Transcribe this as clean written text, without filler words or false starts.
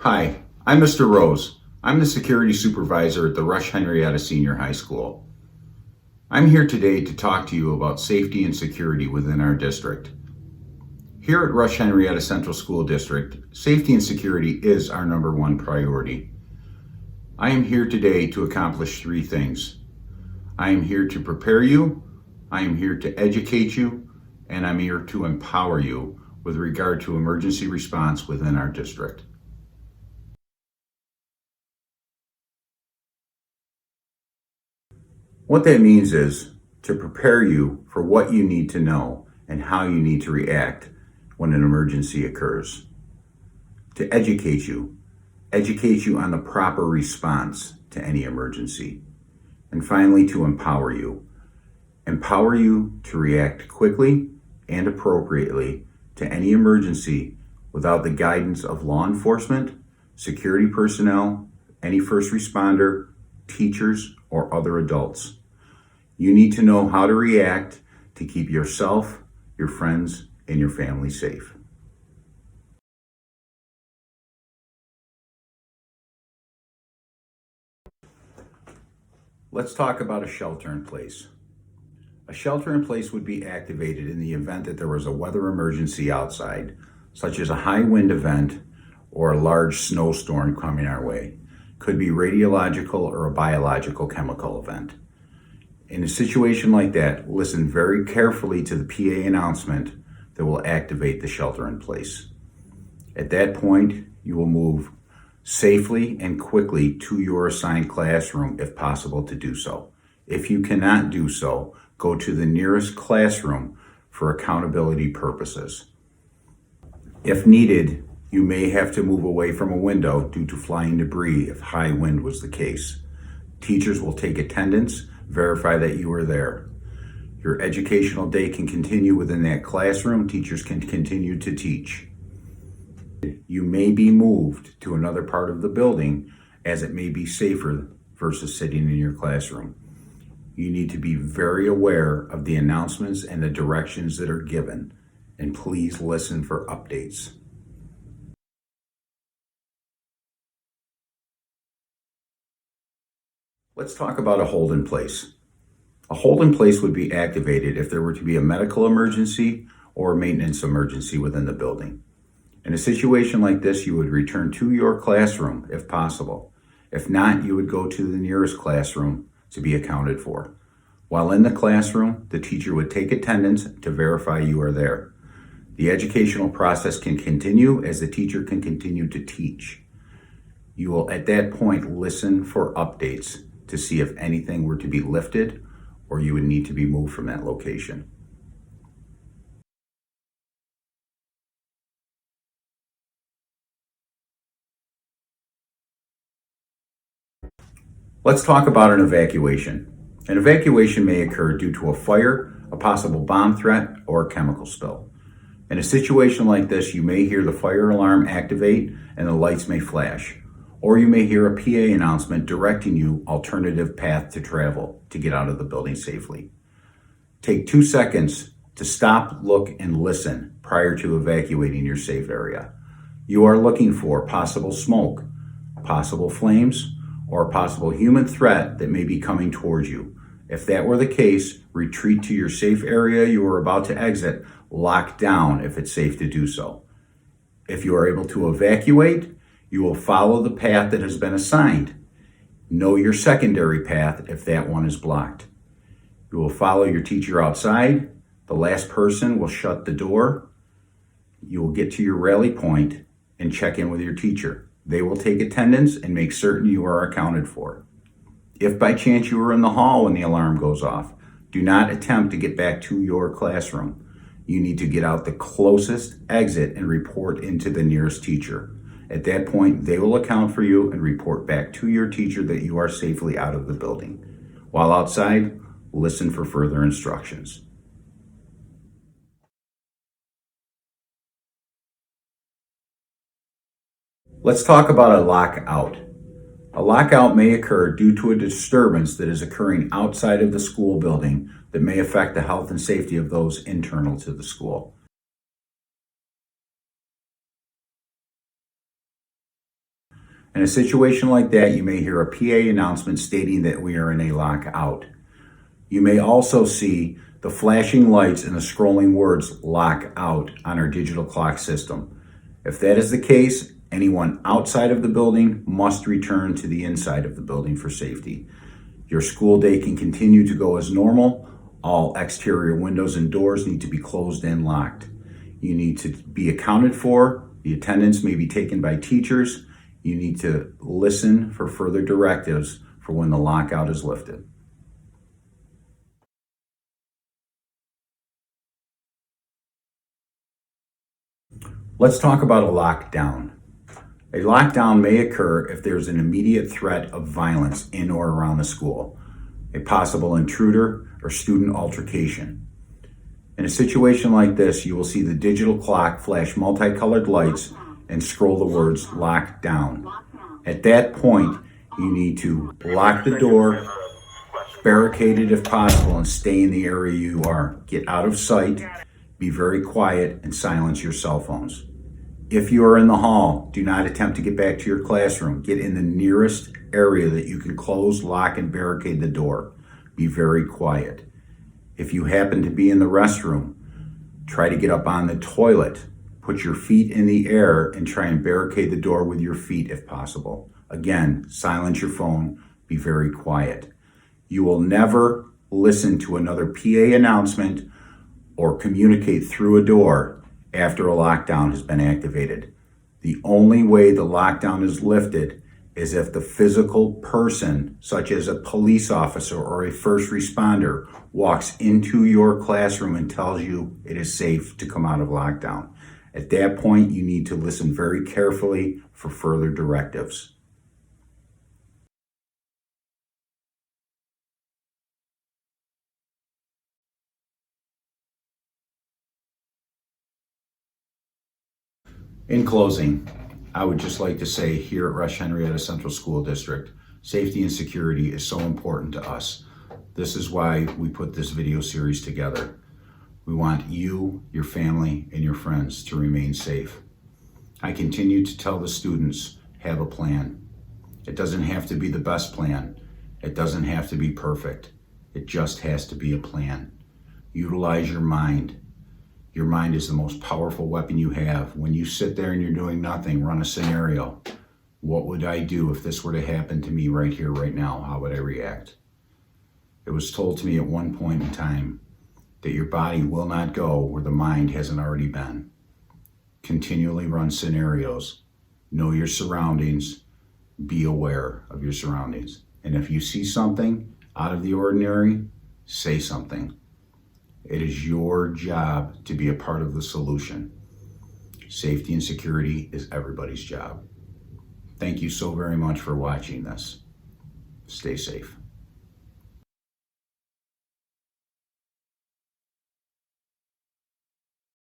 Hi, I'm Mr. Rose. I'm the security supervisor at the Rush-Henrietta Senior High School. I'm here today to talk to you about safety and security within our district. Here at Rush-Henrietta Central School District, safety and security is our number one priority. I am here today to accomplish three things. I am here to prepare you, I am here to educate you, and I'm here to empower you with regard to emergency response within our district. What that means is to prepare you for what you need to know and how you need to react when an emergency occurs. To educate you on the proper response to any emergency. And finally, to empower you to react quickly and appropriately to any emergency without the guidance of law enforcement, security personnel, any first responder, teachers, or other adults. You need to know how to react to keep yourself, your friends, and your family safe. Let's talk about a shelter in place. A shelter in place would be activated in the event that there was a weather emergency outside, such as a high wind event or a large snowstorm coming our way. Could be radiological or a biological chemical event. In a situation like that, listen very carefully to the PA announcement that will activate the shelter in place. At that point, you will move safely and quickly to your assigned classroom if possible to do so. If you cannot do so, go to the nearest classroom for accountability purposes. If needed, you may have to move away from a window due to flying debris if high wind was the case. Teachers will take attendance, verify that you are there. Your educational day can continue within that classroom. Teachers can continue to teach. You may be moved to another part of the building as it may be safer versus sitting in your classroom. You need to be very aware of the announcements and the directions that are given, and please listen for updates. Let's talk about a hold in place. A hold in place would be activated if there were to be a medical emergency or a maintenance emergency within the building. In a situation like this, you would return to your classroom if possible. If not, you would go to the nearest classroom to be accounted for. While in the classroom, the teacher would take attendance to verify you are there. The educational process can continue as the teacher can continue to teach. You will at that point listen for updates to see if anything were to be lifted or you would need to be moved from that location. Let's talk about an evacuation. An evacuation may occur due to a fire, a possible bomb threat, or a chemical spill. In a situation like this, you may hear the fire alarm activate and the lights may flash, or you may hear a PA announcement directing you alternative path to travel to get out of the building safely. Take 2 seconds to stop, look, and listen prior to evacuating your safe area. You are looking for possible smoke, possible flames, or a possible human threat that may be coming towards you. If that were the case, retreat to your safe area you are about to exit, lock down if it's safe to do so. If you are able to evacuate, you will follow the path that has been assigned. Know your secondary path if that one is blocked. You will follow your teacher outside. The last person will shut the door. You will get to your rally point and check in with your teacher. They will take attendance and make certain you are accounted for. If by chance you are in the hall when the alarm goes off, do not attempt to get back to your classroom. You need to get out the closest exit and report into the nearest teacher. At that point, they will account for you and report back to your teacher that you are safely out of the building. While outside, listen for further instructions. Let's talk about a lockout. A lockout may occur due to a disturbance that is occurring outside of the school building that may affect the health and safety of those internal to the school. In a situation like that, you may hear a PA announcement stating that we are in a lockout. You may also see the flashing lights and the scrolling words "Lockout" on our digital clock system. If that is the case, anyone outside of the building must return to the inside of the building for safety. Your school day can continue to go as normal. All exterior windows and doors need to be closed and locked. You need to be accounted for. The attendance may be taken by teachers. You need to listen for further directives for when the lockout is lifted. Let's talk about a lockdown. A lockdown may occur if there's an immediate threat of violence in or around the school, a possible intruder, or student altercation. In a situation like this, you will see the digital clock flash multicolored lights and scroll the words "Lockdown." At that point, you need to lock the door, barricade it if possible, and stay in the area you are. Get out of sight, be very quiet, and silence your cell phones. If you are in the hall, do not attempt to get back to your classroom. Get in the nearest area that you can close, lock, and barricade the door. Be very quiet. If you happen to be in the restroom, try to get up on the toilet. Put your feet in the air and try and barricade the door with your feet if possible. Again, silence your phone. Be very quiet. You will never listen to another PA announcement or communicate through a door after a lockdown has been activated. The only way the lockdown is lifted is if the physical person, such as a police officer or a first responder, walks into your classroom and tells you it is safe to come out of lockdown. At that point, you need to listen very carefully for further directives. In closing, I would just like to say here at Rush-Henrietta Central School District, safety and security is so important to us. This is why we put this video series together. We want you, your family, and your friends to remain safe. I continue to tell the students, have a plan. It doesn't have to be the best plan. It doesn't have to be perfect. It just has to be a plan. Utilize your mind. Your mind is the most powerful weapon you have. When you sit there and you're doing nothing, run a scenario. What would I do if this were to happen to me right here, right now? How would I react? It was told to me at one point in time that your body will not go where the mind hasn't already been. Continually run scenarios. Know your surroundings. Be aware of your surroundings. And if you see something out of the ordinary, say something. It is your job to be a part of the solution. Safety and security is everybody's job. Thank you so very much for watching this. Stay safe.